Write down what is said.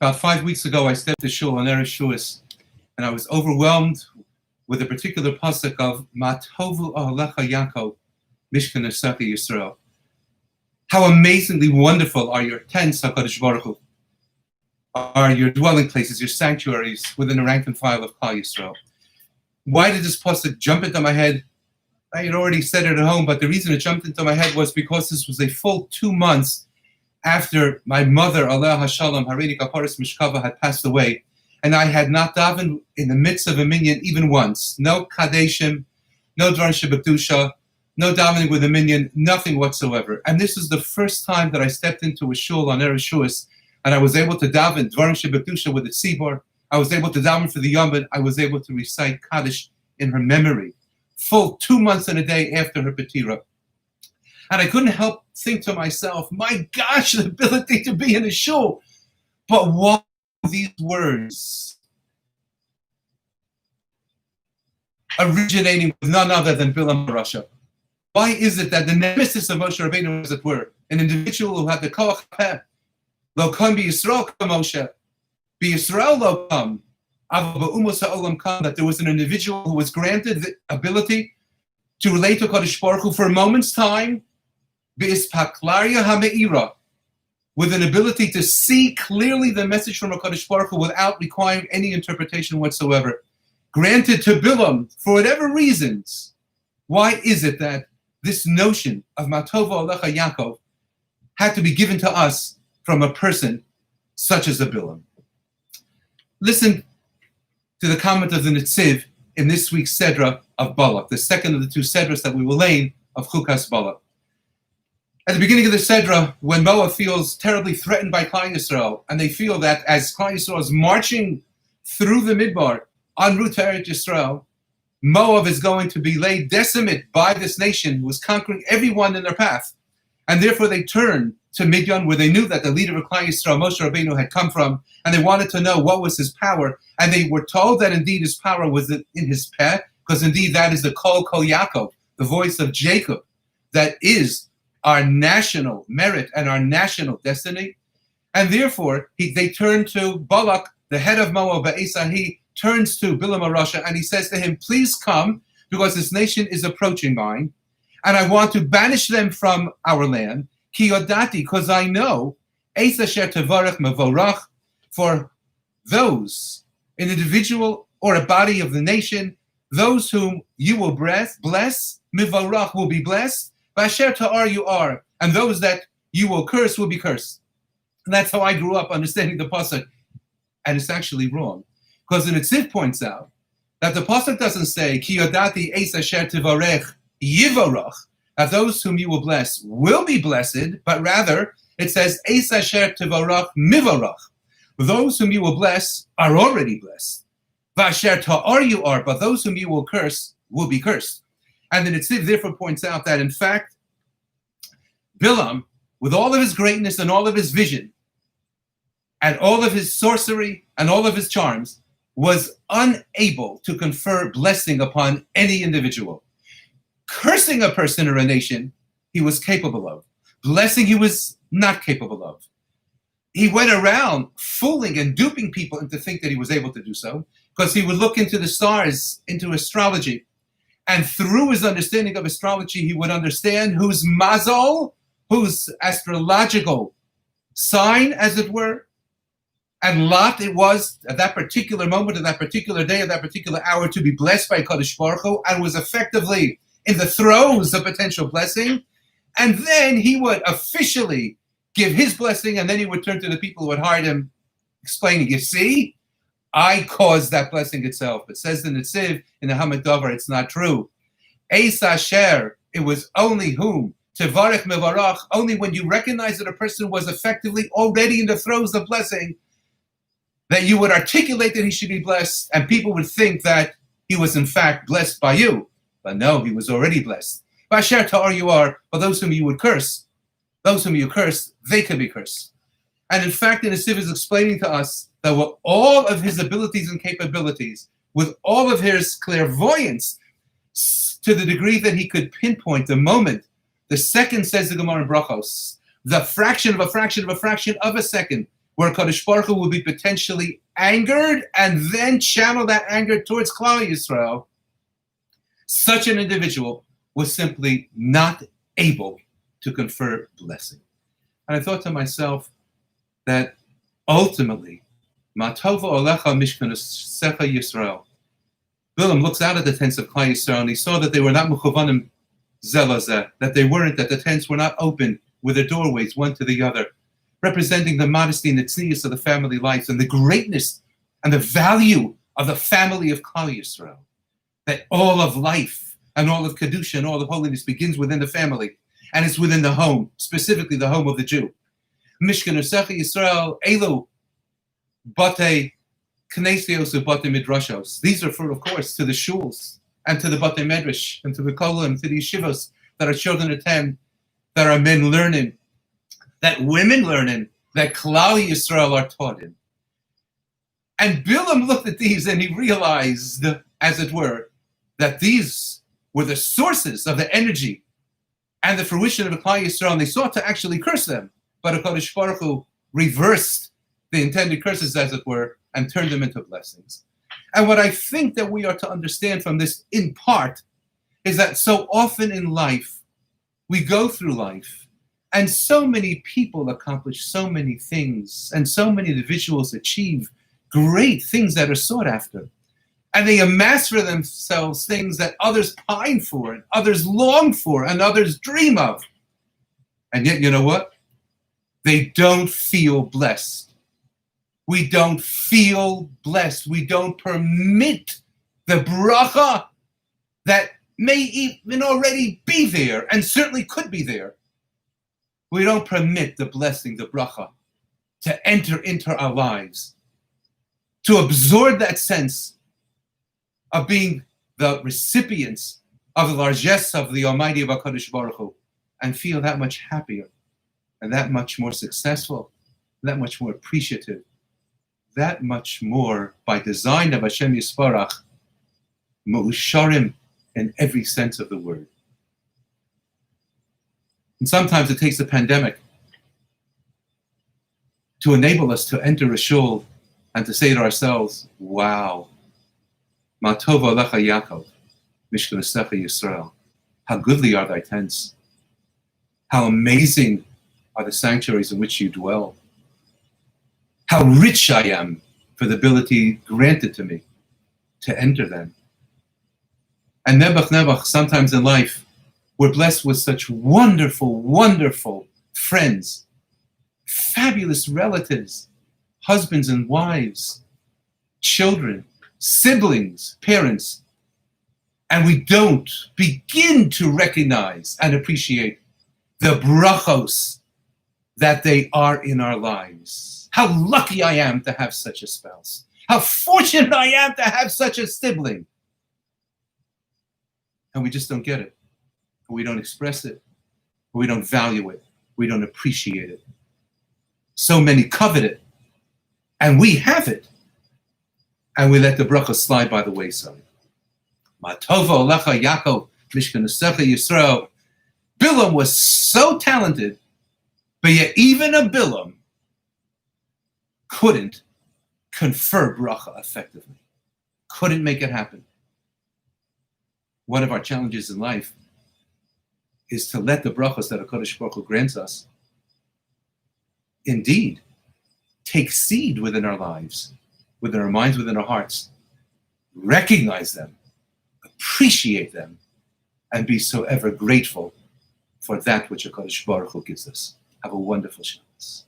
About 5 weeks ago, I stepped to shul on Erev Shavuos, and I was overwhelmed with a particular pasuk of Ma tovu ohalecha Yaakov, Mishkan Esacha Yisrael. How amazingly wonderful are your tents, HaKadosh Baruch Hu, are your dwelling places, your sanctuaries within the rank and file of Klal Yisrael. Why did this pasuk jump into my head? I had already said it at home, but the reason it jumped into my head was because this was a full 2 months after my mother, Aleh HaShalom, Harini Kaparis Mishkava, had passed away, and I had not davened in the midst of a minyan even once. No kadeshim, no dvarim shebekdusha, no davening with a minyan, nothing whatsoever. And this is the first time that I stepped into a shul on Erev Shavuos, and I was able to daven dvarim shebekdusha with the tzibor. I was able to daven for the Yomid. I was able to recite Kaddish in her memory. Full 2 months and a day after her Petira. And I couldn't help think to myself, my gosh, the ability to be in a shul. But why these words originating with none other than Bilam Rasha? Why is it that the nemesis of Moshe Rabbeinu, as it were, an individual who had the koach peh, lo kam b'Yisrael kam Moshe, b'Yisrael lo kam, that there was an individual who was granted the ability to relate to Kadosh Baruch Hu for a moment's time, with an ability to see clearly the message from Kadosh Baruch Hu without requiring any interpretation whatsoever. Granted to Bilam for whatever reasons. Why is it that this notion of Matova Alecha Yaakov had to be given to us from a person such as a Bilam? Listen to the comment of the Netziv in this week's Sedra of Balak, the second of the two Sedras that we will learn of Parshas Balak. At the beginning of the Sedra, when Moab feels terribly threatened by Klal Yisrael, and they feel that as Klal Yisrael is marching through the Midbar en route to Eretz Yisrael, Moab is going to be laid desolate by this nation who is conquering everyone in their path. And therefore they turn to Midian, where they knew that the leader of Klal Yisrael, Moshe Rabbeinu, had come from, and they wanted to know what was his power. And they were told that indeed his power was in his peh, because indeed that is the Kol Yaakov, the voice of Jacob, that is our national merit and our national destiny. And therefore, they turn to Balak, the head of Moab, Ba'isa. He turns to Bilam Arasha, and he says to him, please come, because this nation is approaching mine, and I want to banish them from our land. Ki yodati, because I know, Eis asher tevarech mevorach, for those, an individual or a body of the nation, those whom you will bless, mevorach will be blessed, v'asher ta'ar you are, and those that you will curse will be cursed. And that's how I grew up understanding the pasuk, and it's actually wrong, because the Netziv points out that the pasuk doesn't say Ki yodati eis asher tevarech yivarach, that those whom you will bless will be blessed, but rather it says eis asher tevarach mivarach, those whom you will bless are already blessed. V'asher ta'ar you are, but those whom you will curse will be cursed. And the Netziv therefore points out that in fact, Bilam, with all of his greatness and all of his vision, and all of his sorcery and all of his charms, was unable to confer blessing upon any individual. Cursing a person or a nation, he was capable of. Blessing, he was not capable of. He went around fooling and duping people into think that he was able to do so, because he would look into the stars, into astrology, and through his understanding of astrology, he would understand whose mazal, whose astrological sign, as it were, and lot it was at that particular moment, at that particular day, at that particular hour to be blessed by Kadosh Baruch Hu, and was effectively in the throes of potential blessing. And then he would officially give his blessing, and then he would turn to the people who had hired him, explaining, you see, I caused that blessing itself. It says in the Netziv, in the Hamad Davar, it's not true. Eis asher, it was only whom? Tevarech mevarach, only when you recognize that a person was effectively already in the throes of blessing, that you would articulate that he should be blessed, and people would think that he was in fact blessed by you. But no, he was already blessed. Basher ta'ar you are, but those whom you would curse, those whom you curse, they could be cursed. And in fact, the Netziv is explaining to us that with all of his abilities and capabilities, with all of his clairvoyance, to the degree that he could pinpoint the moment, the second, says the Gemara in Brachos, the fraction of a fraction of a fraction of a second, where Kadosh Baruch Hu will be potentially angered and then channel that anger towards Klal Yisrael, such an individual was simply not able to confer blessing. And I thought to myself that ultimately, Matova Olecha Mishkanesecha Yisrael, Bilam looks out at the tents of Klal Yisrael and he saw that they were not Mechovanim Zelazeh, that the tents were not open with their doorways one to the other, representing the modesty and the tznius of the family life and the greatness and the value of the family of Klal Yisrael. That all of life and all of Kedusha and all of holiness begins within the family, and it's within the home, specifically the home of the Jew. Mishkanesecha Yisrael, Elu, Bate Knesios and Bate Midrashos. These refer, of course, to the shuls and to the Bate Medrash and to the kolim, to the yeshivos that our children attend, that our men learn in, that women learn in, that Klal Yisrael are taught in. And Bilam looked at these and he realized, as it were, that these were the sources of the energy and the fruition of the Klal Yisrael, and they sought to actually curse them. But HaKadosh Baruch Hu reversed the intended curses, as it were, and turned them into blessings. And what I think that we are to understand from this, in part, is that so often in life, we go through life, and so many people accomplish so many things, and so many individuals achieve great things that are sought after. And they amass for themselves things that others pine for, and others long for, and others dream of. And yet, you know what? They don't feel blessed. We don't feel blessed. We don't permit the bracha that may even already be there, and certainly could be there. We don't permit the blessing, the bracha, to enter into our lives, to absorb that sense of being the recipients of the largesse of the Almighty of HaKadosh Baruch Hu, and feel that much happier, and that much more successful, that much more appreciative, that much more by design of Hashem Yisparach, Me'usharim in every sense of the word. And sometimes it takes a pandemic to enable us to enter a shul and to say to ourselves, wow, Ma tova lecha yaakov, Mishkanesecha Yisrael. How goodly are thy tents. How amazing are the sanctuaries in which you dwell. How rich I am for the ability granted to me to enter them. And nebuch, sometimes in life, we're blessed with such wonderful, wonderful friends, fabulous relatives, husbands and wives, children, siblings, parents, and we don't begin to recognize and appreciate the brachos that they are in our lives. How lucky I am to have such a spouse. How fortunate I am to have such a sibling. And we just don't get it. We don't express it. We don't value it. We don't appreciate it. So many covet it. And we have it. And we let the bracha slide by the wayside. Ma tova olecha yaakov, Mishkanesecha Yisrael. Bilam was so talented, but yet even a Bilam couldn't confer bracha effectively. Couldn't make it happen. One of our challenges in life is to let the brachos that HaKadosh Baruch Hu grants us indeed take seed within our lives, within our minds, within our hearts, recognize them, appreciate them, and be so ever grateful for that which HaKadosh Baruch Hu gives us. Have a wonderful Shabbos.